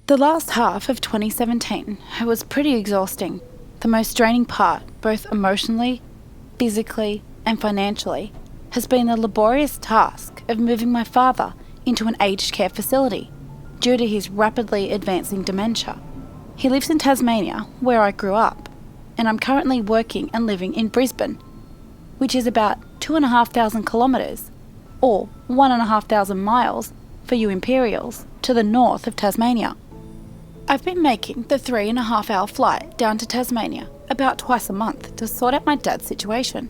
The last half of 2017 was pretty exhausting. The most draining part, both emotionally, physically, and financially, has been the laborious task of moving my father into an aged care facility due to his rapidly advancing dementia. He lives in Tasmania, where I grew up, and I'm currently working and living in Brisbane, which is about 2,500 kilometres, or 1,500 miles for you Imperials, to the north of Tasmania. I've been making the 3.5-hour flight down to Tasmania about twice a month to sort out my dad's situation.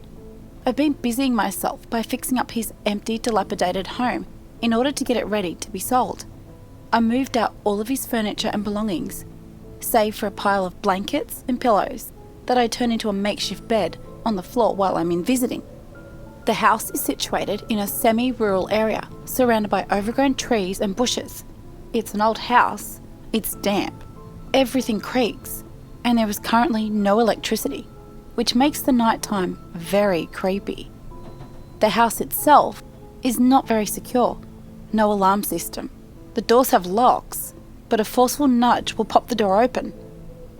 I've been busying myself by fixing up his empty, dilapidated home in order to get it ready to be sold. I moved out all of his furniture and belongings, save for a pile of blankets and pillows that I turn into a makeshift bed on the floor while I'm in visiting. The house is situated in a semi-rural area surrounded by overgrown trees and bushes. It's an old house, it's damp, everything creaks, and there is currently no electricity, which makes the nighttime very creepy. The house itself is not very secure, no alarm system. The doors have locks, but a forceful nudge will pop the door open.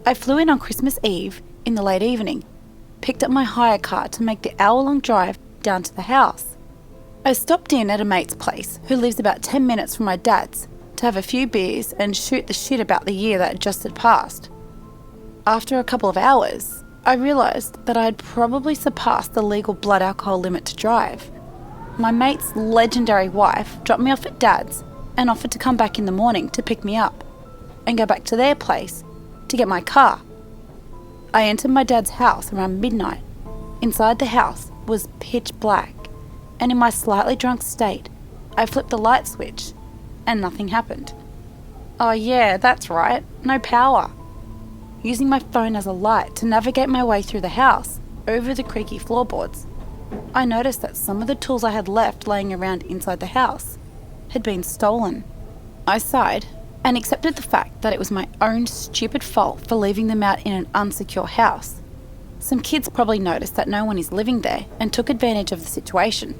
I flew in on Christmas Eve in the late evening, picked up my hire car to make the hour-long drive down to the house. I stopped in at a mate's place who lives about 10 minutes from my dad's to have a few beers and shoot the shit about the year that just had passed. After a couple of hours, I realised that I had probably surpassed the legal blood alcohol limit to drive. My mate's legendary wife dropped me off at dad's and offered to come back in the morning to pick me up and go back to their place to get my car. I entered my dad's house around midnight. Inside the house was pitch black, and in my slightly drunk state, I flipped the light switch and nothing happened. Oh yeah, that's right, no power. Using my phone as a light to navigate my way through the house, over the creaky floorboards, I noticed that some of the tools I had left laying around inside the house had been stolen. I sighed and accepted the fact that it was my own stupid fault for leaving them out in an unsecure house. Some kids probably noticed that no one is living there and took advantage of the situation.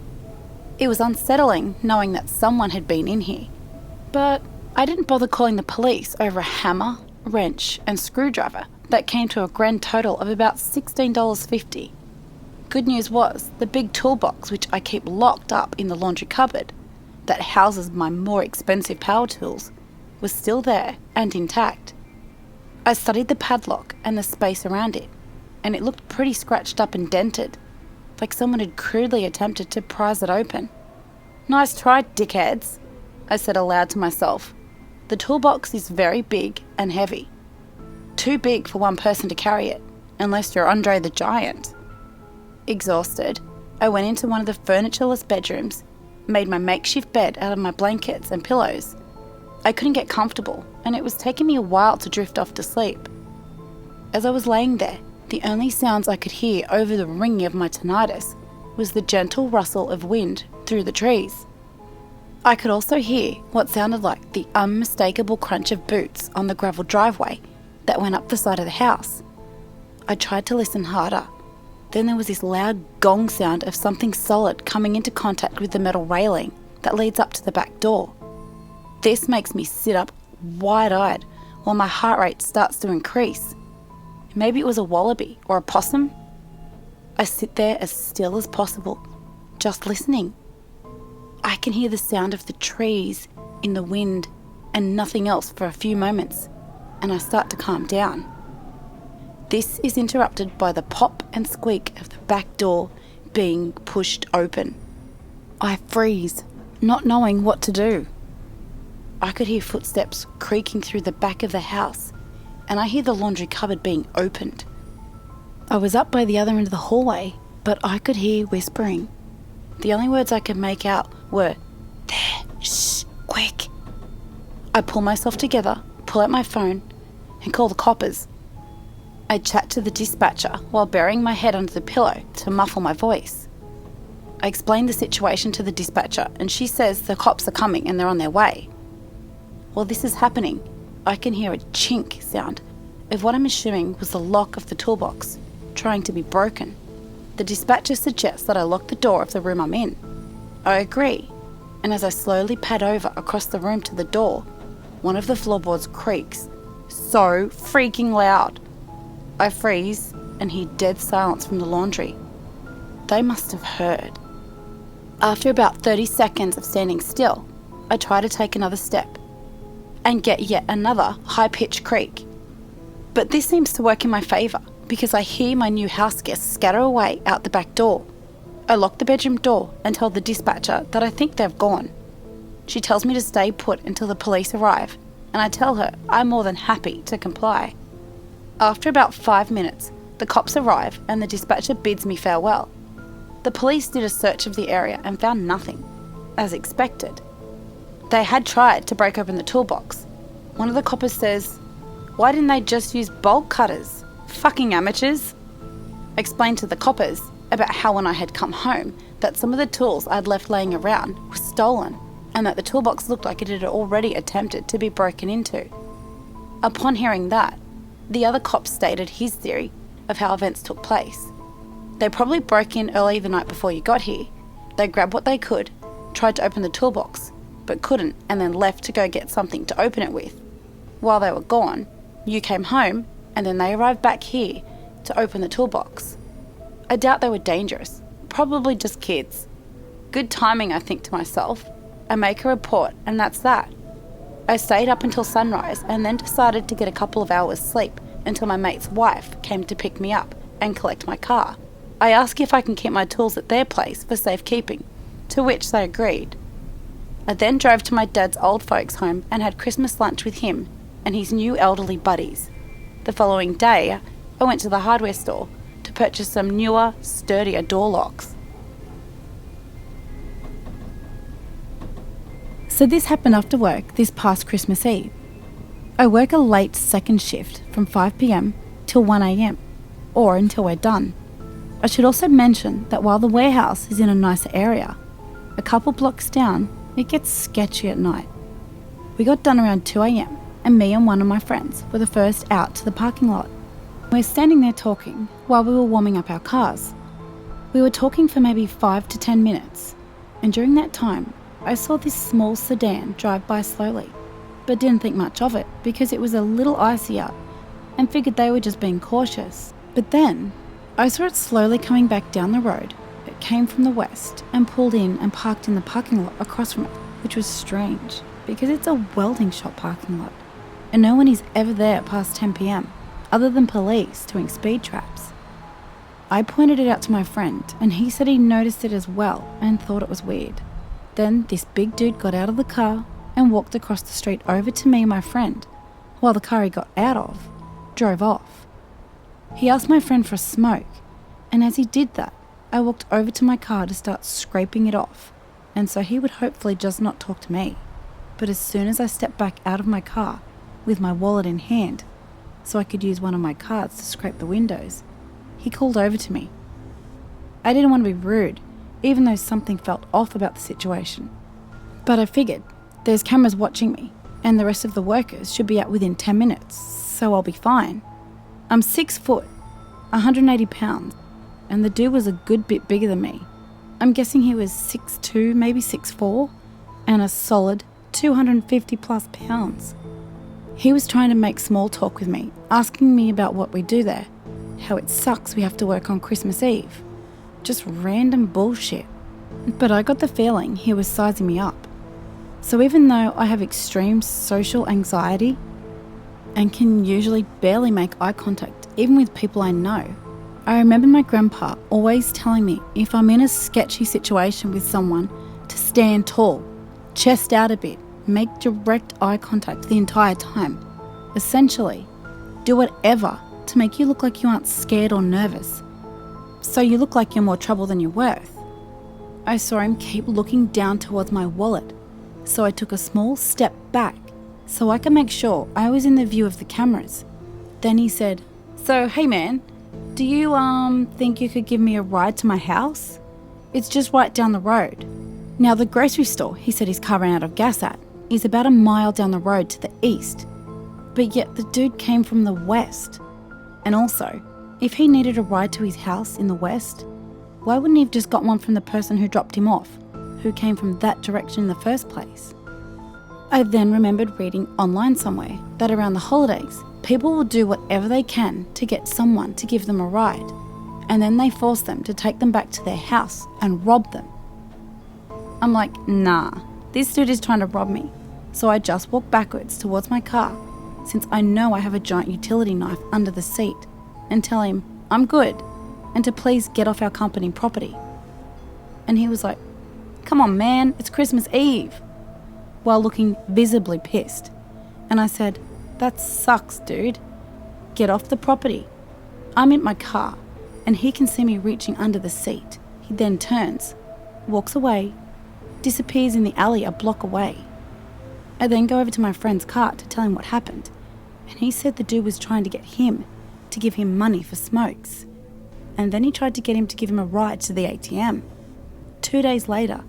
It was unsettling knowing that someone had been in here, but I didn't bother calling the police over a hammer, wrench and screwdriver that came to a grand total of about $16.50. Good news was the big toolbox, which I keep locked up in the laundry cupboard that houses my more expensive power tools, was still there and intact. I studied the padlock and the space around it, and it looked pretty scratched up and dented, like someone had crudely attempted to prise it open. "Nice try, dickheads," I said aloud to myself. The toolbox is very big and heavy. Too big for one person to carry it, unless you're Andre the Giant. Exhausted, I went into one of the furnitureless bedrooms, made my makeshift bed out of my blankets and pillows. I couldn't get comfortable, and it was taking me a while to drift off to sleep. As I was laying there, the only sounds I could hear over the ringing of my tinnitus was the gentle rustle of wind through the trees. I could also hear what sounded like the unmistakable crunch of boots on the gravel driveway that went up the side of the house. I tried to listen harder. Then there was this loud gong sound of something solid coming into contact with the metal railing that leads up to the back door. This makes me sit up wide-eyed while my heart rate starts to increase. Maybe it was a wallaby or a possum. I sit there as still as possible, just listening. I can hear the sound of the trees in the wind and nothing else for a few moments, and I start to calm down. This is interrupted by the pop and squeak of the back door being pushed open. I freeze, not knowing what to do. I could hear footsteps creaking through the back of the house, and I hear the laundry cupboard being opened. I was up by the other end of the hallway, but I could hear whispering. The only words I could make out were, "There, shh, quick." I pull myself together, pull out my phone, and call the coppers. I chat to the dispatcher while burying my head under the pillow to muffle my voice. I explain the situation to the dispatcher, and she says the cops are coming and they're on their way. While this is happening, I can hear a chink sound of what I'm assuming was the lock of the toolbox trying to be broken. The dispatcher suggests that I lock the door of the room I'm in. I agree, and as I slowly pad over across the room to the door, one of the floorboards creaks so freaking loud. I freeze and hear dead silence from the laundry. They must have heard. After about 30 seconds of standing still, I try to take another step and get yet another high-pitched creak. But this seems to work in my favour because I hear my new house guests scatter away out the back door. I lock the bedroom door and tell the dispatcher that I think they've gone. She tells me to stay put until the police arrive, and I tell her I'm more than happy to comply. After about 5 minutes, the cops arrive and the dispatcher bids me farewell. The police did a search of the area and found nothing, as expected. They had tried to break open the toolbox. One of the coppers says, "Why didn't they just use bolt cutters? Fucking amateurs." I explained to the coppers about how when I had come home that some of the tools I'd left laying around were stolen and that the toolbox looked like it had already attempted to be broken into. Upon hearing that, the other cop stated his theory of how events took place. They probably broke in early the night before you got here. They grabbed what they could, tried to open the toolbox, but couldn't, and then left to go get something to open it with. While they were gone, you came home, and then they arrived back here to open the toolbox. I doubt they were dangerous, probably just kids. Good timing, I think to myself. I make a report, and that's that. I stayed up until sunrise and then decided to get a couple of hours sleep until my mate's wife came to pick me up and collect my car. I asked if I can keep my tools at their place for safekeeping, to which they agreed. I then drove to my dad's old folks' home and had Christmas lunch with him and his new elderly buddies. The following day, I went to the hardware store to purchase some newer, sturdier door locks. So this happened after work this past Christmas Eve. I work a late second shift from 5 p.m. till 1 a.m, or until we're done. I should also mention that while the warehouse is in a nicer area, a couple blocks down, it gets sketchy at night. We got done around 2 a.m, and me and one of my friends were the first out to the parking lot. We were standing there talking while we were warming up our cars. We were talking for maybe 5 to 10 minutes, and during that time, I saw this small sedan drive by slowly, but didn't think much of it because it was a little icy out and figured they were just being cautious. But then, I saw it slowly coming back down the road. It came from the west and pulled in and parked in the parking lot across from it, which was strange because it's a welding shop parking lot and no one is ever there past 10 p.m, other than police doing speed traps. I pointed it out to my friend and he said he noticed it as well and thought it was weird. Then this big dude got out of the car and walked across the street over to me and my friend, while the car he got out of drove off. He asked my friend for a smoke, and as he did that, I walked over to my car to start scraping it off, and so he would hopefully just not talk to me. But as soon as I stepped back out of my car, with my wallet in hand, so I could use one of my cards to scrape the windows, he called over to me. I didn't want to be rude, even though something felt off about the situation. But I figured, there's cameras watching me, and the rest of the workers should be out within 10 minutes, so I'll be fine. I'm 6 foot, 180 pounds, and the dude was a good bit bigger than me. I'm guessing he was 6'2", maybe 6'4", and a solid 250 plus pounds. He was trying to make small talk with me, asking me about what we do there, how it sucks we have to work on Christmas Eve. Just random bullshit. But I got the feeling he was sizing me up. So even though I have extreme social anxiety and can usually barely make eye contact even with people I know, I remember my grandpa always telling me if I'm in a sketchy situation with someone to stand tall, chest out a bit, make direct eye contact the entire time. Essentially, do whatever to make you look like you aren't scared or nervous, so you look like you're more trouble than you're worth. I saw him keep looking down towards my wallet, so I took a small step back so I could make sure I was in the view of the cameras. Then he said, "So, hey man, do you think you could give me a ride to my house? It's just right down the road." Now the grocery store he said his car ran out of gas at is about a mile down the road to the east, but yet the dude came from the west. And also, if he needed a ride to his house in the west, why wouldn't he have just got one from the person who dropped him off, who came from that direction in the first place? I then remembered reading online somewhere that around the holidays, people will do whatever they can to get someone to give them a ride, and then they force them to take them back to their house and rob them. I'm like, nah, this dude is trying to rob me. So I just walk backwards towards my car, since I know I have a giant utility knife under the seat, and tell him I'm good and to please get off our company property. And he was like, come on man, it's Christmas Eve, while looking visibly pissed. And I said, that sucks, dude. Get off the property. I'm in my car, and he can see me reaching under the seat. He then turns, walks away, disappears in the alley a block away. I then go over to my friend's car to tell him what happened, and he said the dude was trying to get him to give him money for smokes. And then he tried to get him to give him a ride to the ATM. 2 days later,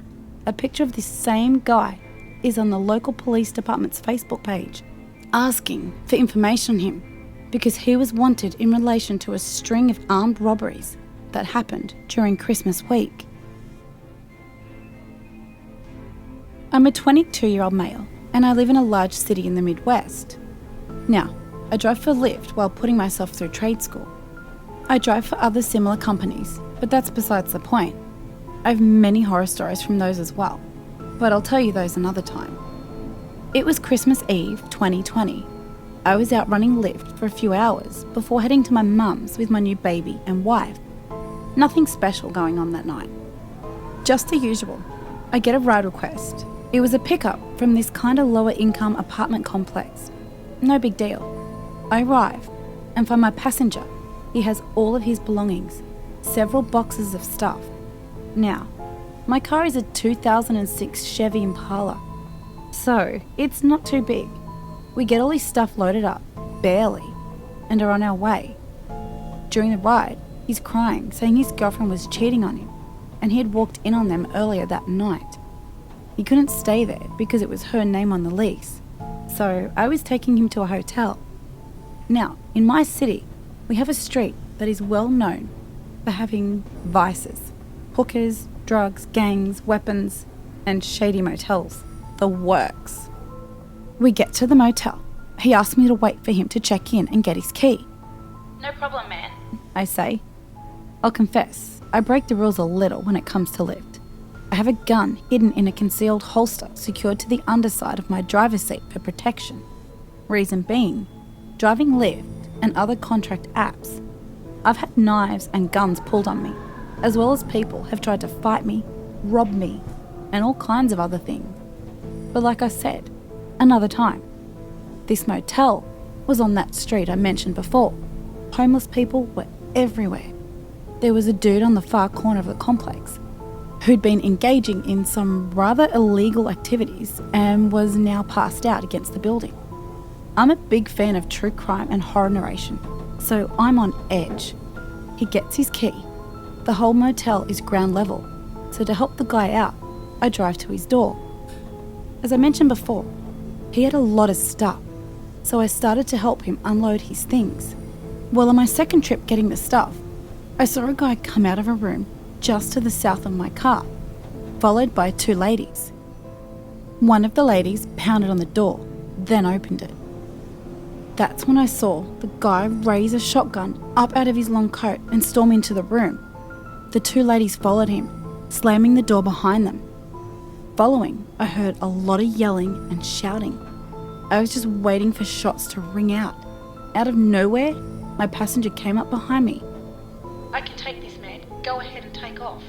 a picture of this same guy is on the local police department's Facebook page, asking for information on him because he was wanted in relation to a string of armed robberies that happened during Christmas week. I'm a 22-year-old male and I live in a large city in the Midwest. Now, I drive for Lyft while putting myself through trade school. I drive for other similar companies, but that's besides the point. I have many horror stories from those as well, but I'll tell you those another time. It was Christmas Eve 2020. I was out running Lyft for a few hours before heading to my mum's with my new baby and wife. Nothing special going on that night. Just the usual. I get a ride request. It was a pickup from this kind of lower income apartment complex. No big deal. I arrive and find my passenger. He has all of his belongings, several boxes of stuff. Now, my car is a 2006 Chevy Impala, so it's not too big. We get all his stuff loaded up, barely, and are on our way. During the ride, he's crying, saying his girlfriend was cheating on him, and he had walked in on them earlier that night. He couldn't stay there because it was her name on the lease, so I was taking him to a hotel. Now, in my city, we have a street that is well known for having vices, hookers, drugs, gangs, weapons, and shady motels. The works. We get to the motel. He asks me to wait for him to check in and get his key. No problem, man, I say. I'll confess, I break the rules a little when it comes to Lyft. I have a gun hidden in a concealed holster secured to the underside of my driver's seat for protection. Reason being, driving Lyft and other contract apps, I've had knives and guns pulled on me, as well as people have tried to fight me, rob me, and all kinds of other things. But like I said, another time. This motel was on that street I mentioned before. Homeless people were everywhere. There was a dude on the far corner of the complex who'd been engaging in some rather illegal activities and was now passed out against the building. I'm a big fan of true crime and horror narration, so I'm on edge. He gets his key. The whole motel is ground level, so to help the guy out, I drive to his door. As I mentioned before, he had a lot of stuff, so I started to help him unload his things. Well, on my second trip getting the stuff, I saw a guy come out of a room just to the south of my car, followed by two ladies. One of the ladies pounded on the door, then opened it. That's when I saw the guy raise a shotgun up out of his long coat and storm into the room. The two ladies followed him, slamming the door behind them. Following, I heard a lot of yelling and shouting. I was just waiting for shots to ring out. Out of nowhere, my passenger came up behind me. I can take this, man. Go ahead and take off.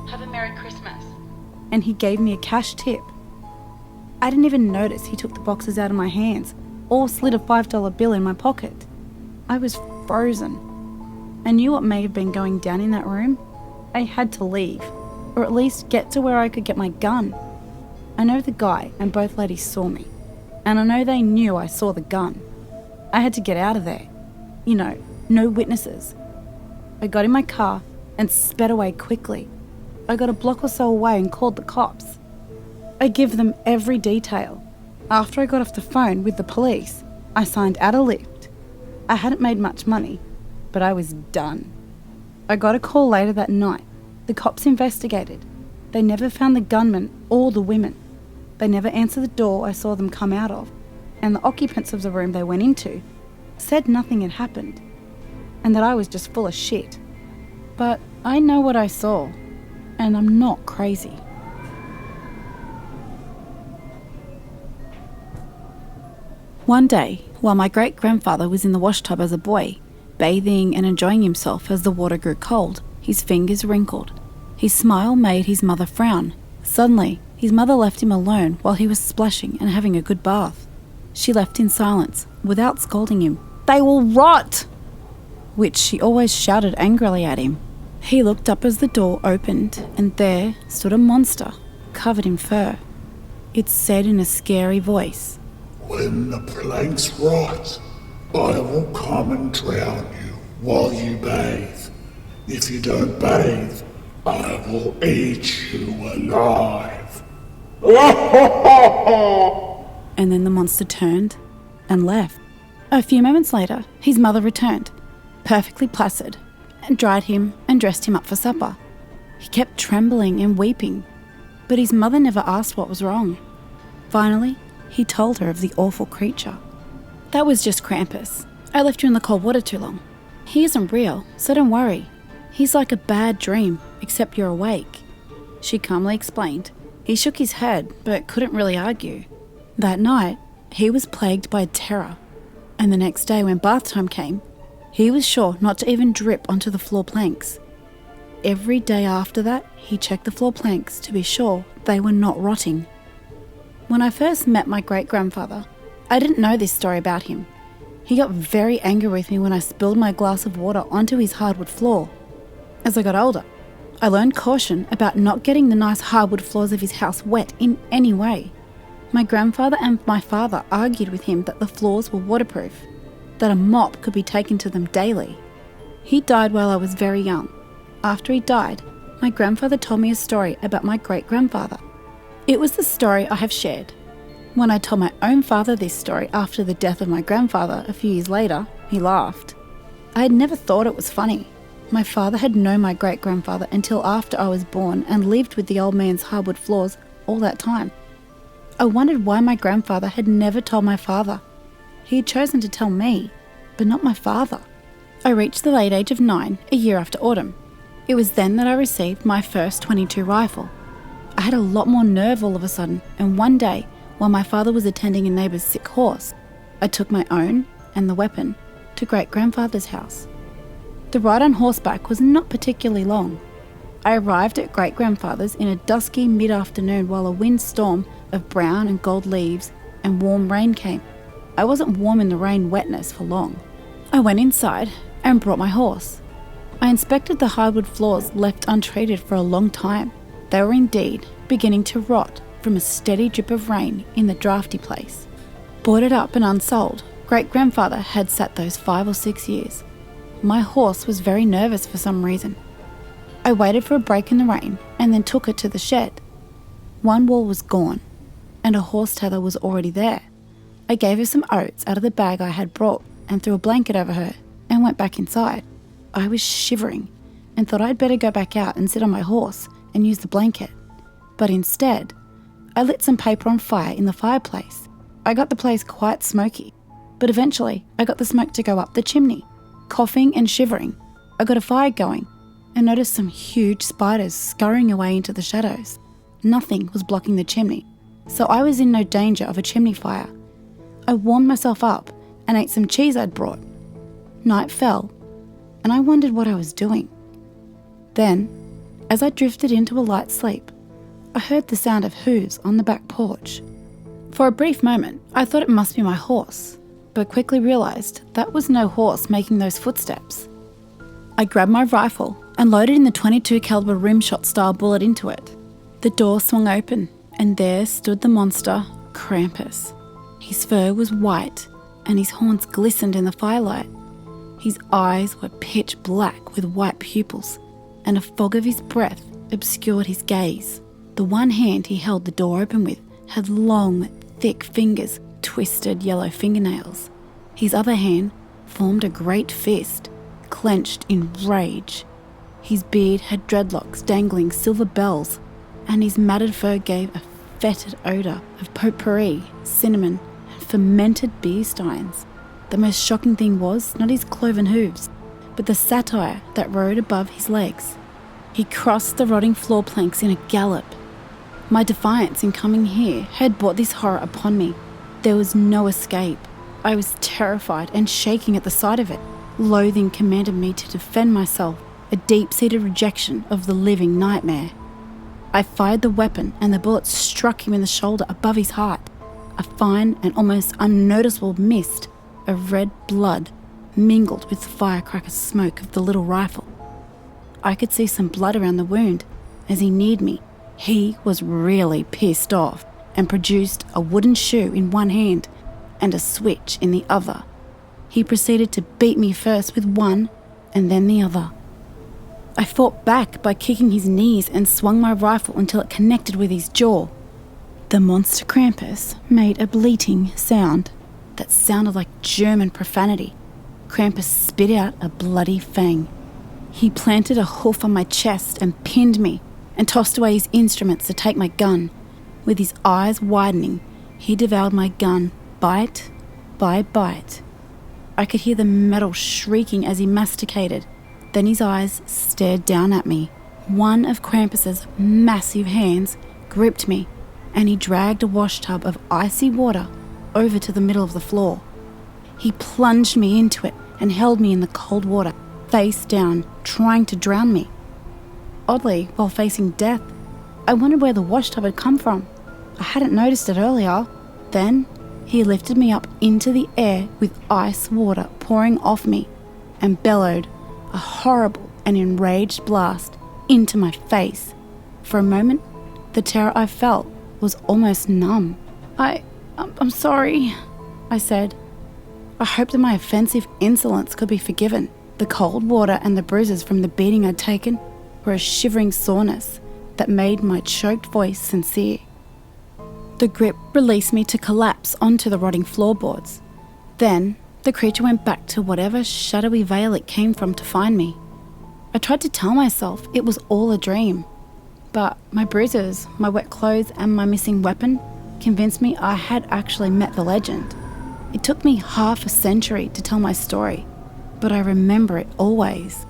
Have a Merry Christmas. And he gave me a cash tip. I didn't even notice he took the boxes out of my hands or slid a $5 bill in my pocket. I was frozen. I knew what may have been going down in that room. I had to leave, or at least get to where I could get my gun. I know the guy and both ladies saw me, and I know they knew I saw the gun. I had to get out of there. You know, no witnesses. I got in my car and sped away quickly. I got a block or so away and called the cops. I give them every detail. After I got off the phone with the police, I signed out a Lyft. I hadn't made much money, but I was done. I got a call later that night. The cops investigated. They never found the gunman or the women, They never answered the door I saw them come out of, and the occupants of the room they went into said nothing had happened, and that I was just full of shit. But I know what I saw, and I'm not crazy. One day, while my great-grandfather was in the washtub as a boy, bathing and enjoying himself as the water grew cold, his fingers wrinkled. His smile made his mother frown. Suddenly, his mother left him alone while he was splashing and having a good bath. She left in silence, without scolding him. "They will rot!" which she always shouted angrily at him. He looked up as the door opened, and there stood a monster, covered in fur. It said in a scary voice, "When the planks rot, I will come and drown you while you bathe. If you don't bathe, I will eat you alive." And then the monster turned and left. A few moments later, his mother returned, perfectly placid, and dried him and dressed him up for supper. He kept trembling and weeping, but his mother never asked what was wrong. Finally, he told her of the awful creature. "That was just Krampus. I left you in the cold water too long. He isn't real, so don't worry. He's like a bad dream, except you're awake," she calmly explained. He shook his head, but couldn't really argue. That night, he was plagued by terror, and the next day when bath time came, he was sure not to even drip onto the floor planks. Every day after that, he checked the floor planks to be sure they were not rotting. When I first met my great-grandfather, I didn't know this story about him. He got very angry with me when I spilled my glass of water onto his hardwood floor. As I got older, I learned caution about not getting the nice hardwood floors of his house wet in any way. My grandfather and my father argued with him that the floors were waterproof, that a mop could be taken to them daily. He died while I was very young. After he died, my grandfather told me a story about my great-grandfather. It was the story I have shared. When I told my own father this story after the death of my grandfather a few years later, he laughed. I had never thought it was funny. My father had known my great-grandfather until after I was born and lived with the old man's hardwood floors all that time. I wondered why my grandfather had never told my father. He had chosen to tell me, but not my father. I reached the late age of 9, a year after autumn. It was then that I received my first .22 rifle. I had a lot more nerve all of a sudden, and one day, while my father was attending a neighbour's sick horse, I took my own and the weapon to great-grandfather's house. The ride on horseback was not particularly long. I arrived at great-grandfather's in a dusky mid-afternoon while a windstorm of brown and gold leaves and warm rain came. I wasn't warm in the rain wetness for long. I went inside and brought my horse. I inspected the hardwood floors left untreated for a long time. They were indeed beginning to rot from a steady drip of rain in the drafty place. Boarded up and unsold, great-grandfather had sat those 5 or 6 years. My horse was very nervous for some reason. I waited for a break in the rain and then took it to the shed. One wall was gone, and a horse tether was already there. I gave her some oats out of the bag I had brought and threw a blanket over her and went back inside. I was shivering and thought I'd better go back out and sit on my horse and use the blanket. But instead, I lit some paper on fire in the fireplace. I got the place quite smoky, but eventually I got the smoke to go up the chimney. Coughing and shivering, I got a fire going and noticed some huge spiders scurrying away into the shadows. Nothing was blocking the chimney, so I was in no danger of a chimney fire. I warmed myself up and ate some cheese I'd brought. Night fell, and I wondered what I was doing. Then, as I drifted into a light sleep, I heard the sound of hooves on the back porch. For a brief moment, I thought it must be my horse, but quickly realised that was no horse making those footsteps. I grabbed my rifle and loaded in the .22 caliber rimshot style bullet into it. The door swung open, and there stood the monster, Krampus. His fur was white, and his horns glistened in the firelight. His eyes were pitch black with white pupils, and a fog of his breath obscured his gaze. The one hand he held the door open with had long, thick fingers, twisted yellow fingernails. His other hand formed a great fist, clenched in rage. His beard had dreadlocks dangling silver bells, and his matted fur gave a fetid odour of potpourri, cinnamon, and fermented beer steins. The most shocking thing was not his cloven hooves, but the satire that rode above his legs. He crossed the rotting floor planks in a gallop. My defiance in coming here had brought this horror upon me. There was no escape. I was terrified and shaking at the sight of it. Loathing commanded me to defend myself, a deep-seated rejection of the living nightmare. I fired the weapon and the bullet struck him in the shoulder above his heart. A fine and almost unnoticeable mist of red blood mingled with the firecracker smoke of the little rifle. I could see some blood around the wound. As he neared me, he was really pissed off and produced a wooden shoe in one hand and a switch in the other. He proceeded to beat me first with one and then the other. I fought back by kicking his knees and swung my rifle until it connected with his jaw. The monster Krampus made a bleating sound that sounded like German profanity. Krampus spit out a bloody fang. He planted a hoof on my chest and pinned me and tossed away his instruments to take my gun. With his eyes widening, he devoured my gun, bite by bite. I could hear the metal shrieking as he masticated. Then his eyes stared down at me. One of Krampus's massive hands gripped me, and he dragged a washtub of icy water over to the middle of the floor. He plunged me into it and held me in the cold water, face down, trying to drown me. Oddly, while facing death, I wondered where the washtub had come from. I hadn't noticed it earlier. Then he lifted me up into the air with ice water pouring off me and bellowed a horrible and enraged blast into my face. For a moment, the terror I felt was almost numb. I'm sorry, I said. I hoped that my offensive insolence could be forgiven. The cold water and the bruises from the beating I'd taken were a shivering soreness that made my choked voice sincere. The grip released me to collapse onto the rotting floorboards. Then the creature went back to whatever shadowy veil it came from to find me. I tried to tell myself it was all a dream, but my bruises, my wet clothes, and my missing weapon convinced me I had actually met the legend. It took me half a century to tell my story, but I remember it always.